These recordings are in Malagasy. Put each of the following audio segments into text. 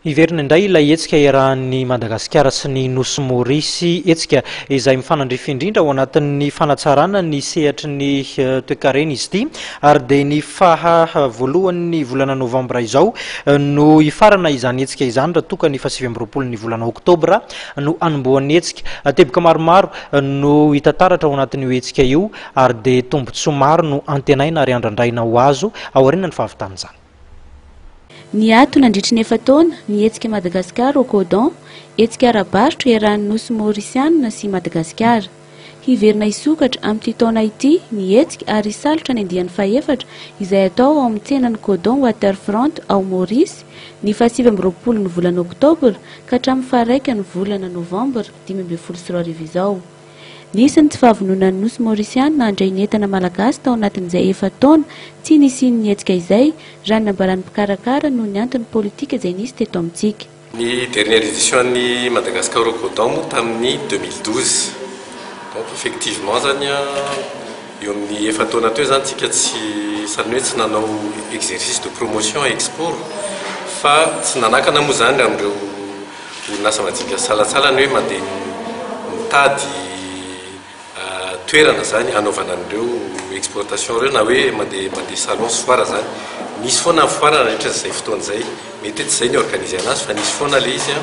Iverina indray ilay hetsika iarahan'ny Madagasikara sy ny Nosy Maorisy hetsika izay mifanandrify indrindra ao anatin'ny fanatsarana ny sehatry ny toe-karena izy ity ary dia ny voalohan'ny volana novambra izao no ifarana izany hetsika izany raha toka ny 7 ny volana oktobra no anombohan'ny hetsika teboka maromaro no hitataratra ao anatin'io hetsika io ary dia tombotsoa maro no antenaina ary andrandraina ho azo ao aoriana ny fahavitana izany. Ny ato nandritry ny efataona ny hetsika Madagasikara au Codon, hetsika ara-barotra iarahan'ny Nosy Maorisiana sy Madagasikara. Hiverina hisokatra amin'ity taona ity ny hetsika ary salotra ny andiany faefatra izay atao ao amin'ny tsenan'ny Codon Waterfront ao Maorisy ny 7 ny volana oktobra ka hatramin'ny 1 ny volana novambra 2024 izao. Nisy ny tsy fahavononan'ny Nosy Maorisiana nandray ny entana malagasy tao anatin'izay efataona tsy nisian'ny hetsika izay raha ny nambaran'ny mpikarakara noho ny antony politika izay nisy teto amintsika. Ny dernière édition ny Madagascar au Codon tamin'ny 2012. Donc effectivement zany eo amin'ny efataona teo zany tsika zany hoe tsy nanao exercice de promotion export fa tsy nanakana moa zany amin'ireo orinasa madinika salatsalany hoe mandeha mitady toerana zany anaovana an'ireo exportation reo na hoe mandeha salon sy foara zany. Nisy foana ny foara rehetra izay fotoana izay mety tsy izay ny organise anazy fa nisy foana le izy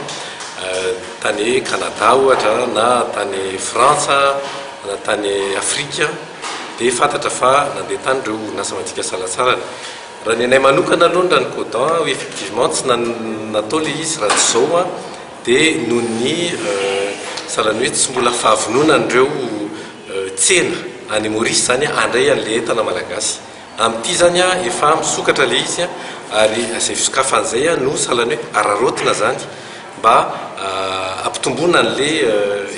tany Canada ohatra na tany Frantsa na tany Afrika dia fantatra fa nandeha tany ireo orinasa madinika salatsalany. Raha ny anay manokana aloha ny Codon effectivement tsy natao le izy raha tsy izao dia noho ny salany hoe tsy mbola fahavononan'ireo tsena any Maorisy zany andray an'le entana malagasy. Amin'ity zany efa misokatra le izy ary izay fisokafan'izay no salany hoe ararotina zany mba ampitomboana an'le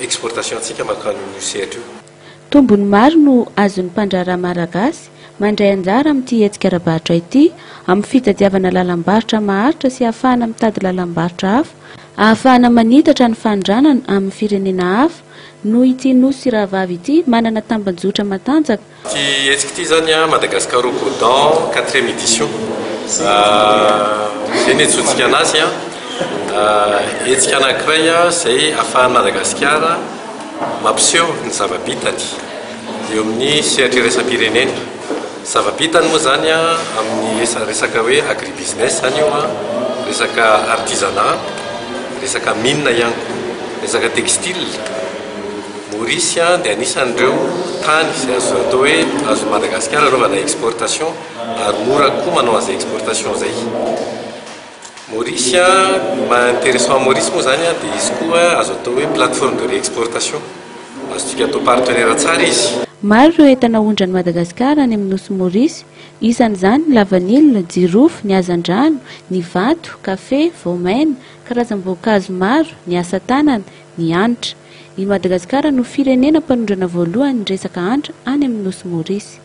exportation antsika makano sehatra io. Tombony maro no azon'ny mpandraharaha malagasy mandray anjara amin'ity hetsika ara-barotra ity amin'ny fitadiavana lalam-barotra maharitra sy ahafahana mitady lalam-barotra hafa, ahafahana manitatra ny fandranana amin'ny firenena hafa no ity Nosy sy Rahavavy ity manana tambanjotra matanjaka. Ity hetsika ity zany Madagascar au Codon 4e édition. Izay ny antsointsika anazy hetsika anankiray izay ahafahan'i Madagasikara mampiseho ny zava-bitany eo amin'ny sehatra iraisam-pirenena. Zava-bitany moa zany amin'ny resaka hoe agribusiness zany io resaka artisanat, resaka mine ihany koa, resaka textile. Maorisy dia anisan'ireo tany izay azo atao hoe azo Madagasikara anaovana exportation ary mora koa manao an'izay exportation izay. Maorisy intéressant Maorisy moa zany dia izy koa azo atao hoe plateforme de réexportation. Azontsika atao partenaire tsara izy. Maro ireo entana ondran'i Madagasikara any amin'ny Nosy Maorisy, isan'izany ny lavanilina, jirofo, ny hazandrano, ny vato, kafe, voamaina, karazam-boankazo maro, ny asa tanana, ny hanitra. I Madagasikara no firenena mpanondrana voalohany ny resaka hanitra any amin'ny Nosy Maorisy.